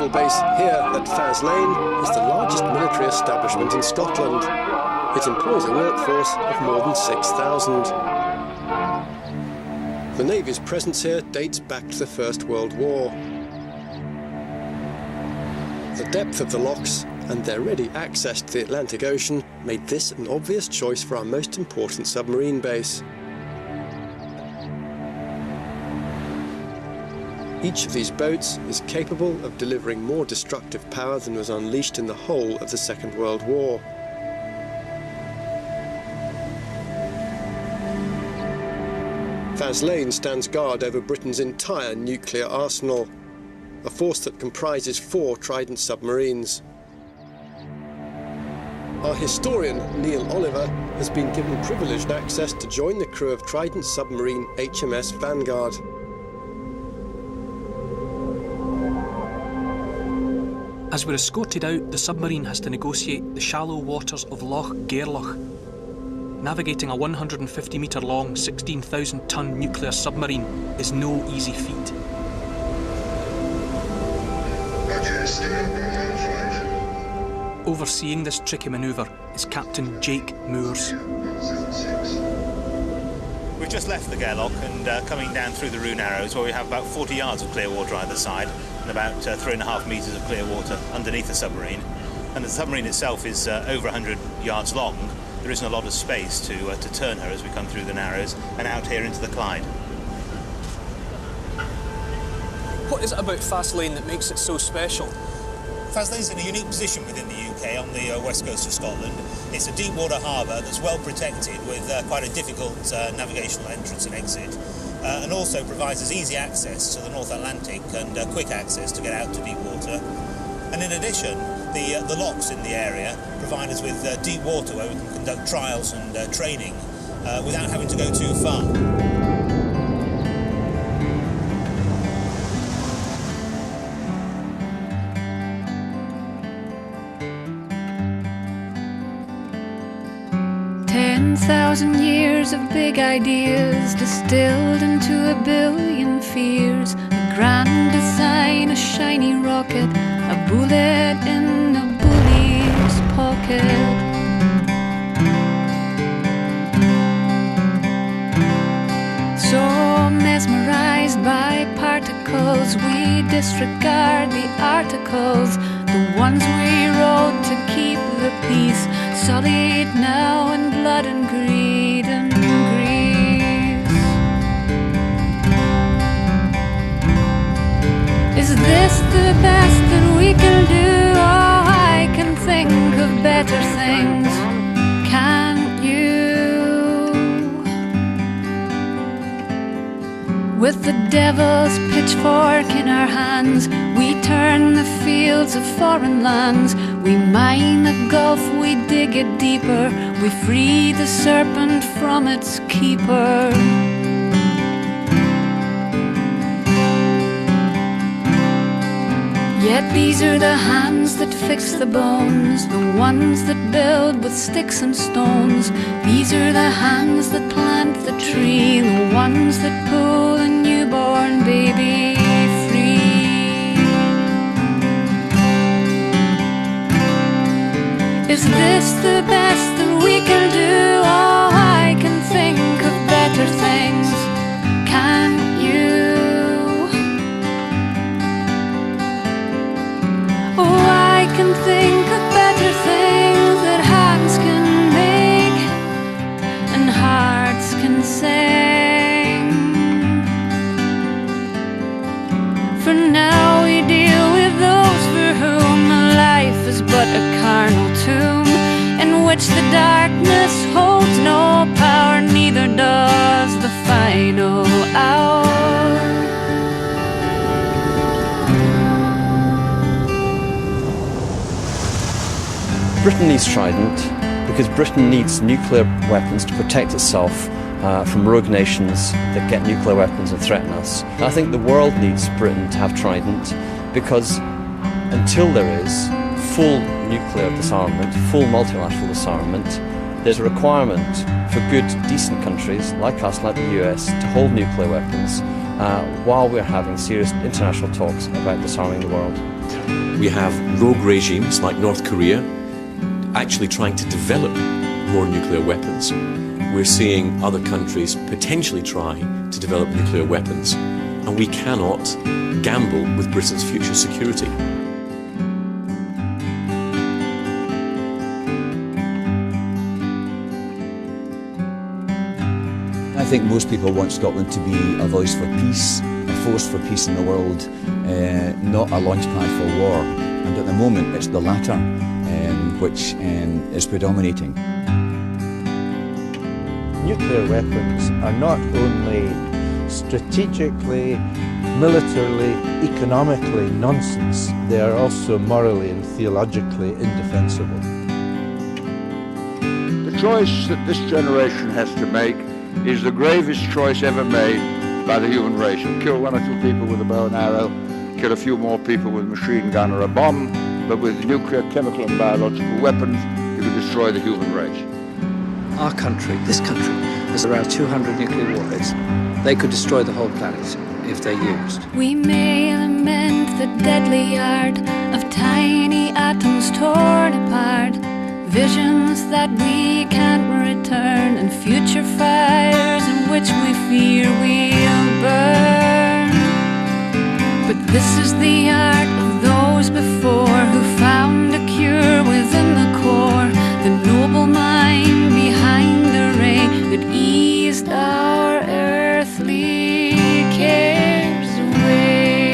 naval base here at Faslane is the largest military establishment in Scotland. It employs a workforce of more than 6,000. The Navy's presence here dates back to the First World War. The depth of the locks and their ready access to the Atlantic Ocean made this an obvious choice for our most important submarine base. Each of these boats is capable of delivering more destructive power than was unleashed in the whole of the Second World War. Faslane stands guard over Britain's entire nuclear arsenal, a force that comprises 4 Trident submarines. Our historian, Neil Oliver, has been given privileged access to join the crew of Trident submarine HMS Vanguard. As we're escorted out, the submarine has to negotiate the shallow waters of Loch Gairloch. Navigating a 150-metre long, 16,000-tonne nuclear submarine is no easy feat. Overseeing this tricky manoeuvre is Captain Jake Moores. We've just left the Gairloch and coming down through the Rue Narrows, where we have about 40 yards of clear water either side and about 3.5 metres of clear water underneath the submarine. And the submarine itself is over 100 yards long. There isn't a lot of space to turn her as we come through the Narrows and out here into the Clyde. What is it about Faslane that makes it so special? Faslane's in a unique position within the UK on the west coast of Scotland. It's a deep water harbour that's well protected with quite a difficult navigational entrance and exit, and also provides us easy access to the North Atlantic and quick access to get out to deep water. And in addition, the locks in the area provide us with deep water where we can conduct trials and training without having to go too far. 10,000 years of big ideas distilled into a billion fears. A grand design, a shiny rocket, a bullet in a bully's pocket. So mesmerized by particles, we disregard the articles, the ones we wrote to keep the peace, sullied now in blood and greed and grease. Is this the best that we can do? Oh, I can think of better things. Can't you? With the devil's pitchfork in our hands, we turn the fields of foreign lands. We mine the gulf, we dig it deeper. We free the serpent from its keeper. Yet these are the hands that fix the bones, the ones that build with sticks and stones. These are the hands that plant the tree, the ones that pull a newborn baby free. Is this the best that we can do? Oh, I can think of better things. Can you? Oh, I can think of better things that hands can make and hearts can sing. For now we deal with those for whom life is but a carnal tomb, in which the darkness holds no power, neither does the final hour. Britain needs Trident because Britain needs nuclear weapons to protect itself from rogue nations that get nuclear weapons and threaten us. And I think the world needs Britain to have Trident because until there is full nuclear disarmament, full multilateral disarmament, there's a requirement for good, decent countries like us, like the US, to hold nuclear weapons while we're having serious international talks about disarming the world. We have rogue regimes like North Korea actually trying to develop more nuclear weapons. We're seeing other countries potentially try to develop nuclear weapons, and we cannot gamble with Britain's future security. I think most people want Scotland to be a voice for peace, a force for peace in the world, not a launchpad for war. And at the moment it's the latter which is predominating. Nuclear weapons are not only strategically, militarily, economically nonsense, they are also morally and theologically indefensible. The choice that this generation has to make is the gravest choice ever made by the human race. You'll kill one or two people with a bow and arrow, kill a few more people with a machine gun or a bomb, but with nuclear, chemical and biological weapons, you can destroy the human race. Our country, this country, has around 200 nuclear warheads. They could destroy the whole planet if they're used. We may lament the deadly art of tiny atoms torn apart, visions that we can't return, and future fires in which we fear we'll burn. But this is the art of those before who found a cure within the core, the noble mind behind the ray that eased our earthly cares away.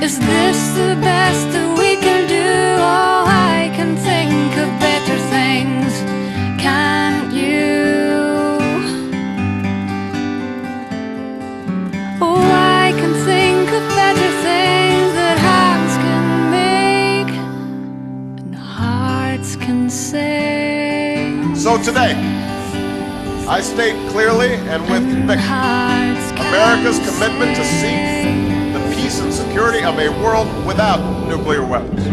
Is this the best that we can do? Oh, I can think of better things, can't you? Oh, I can think of better things that hands can make and hearts can say. So today, I state clearly and with conviction America's commitment to seek the peace and security of a world without nuclear weapons.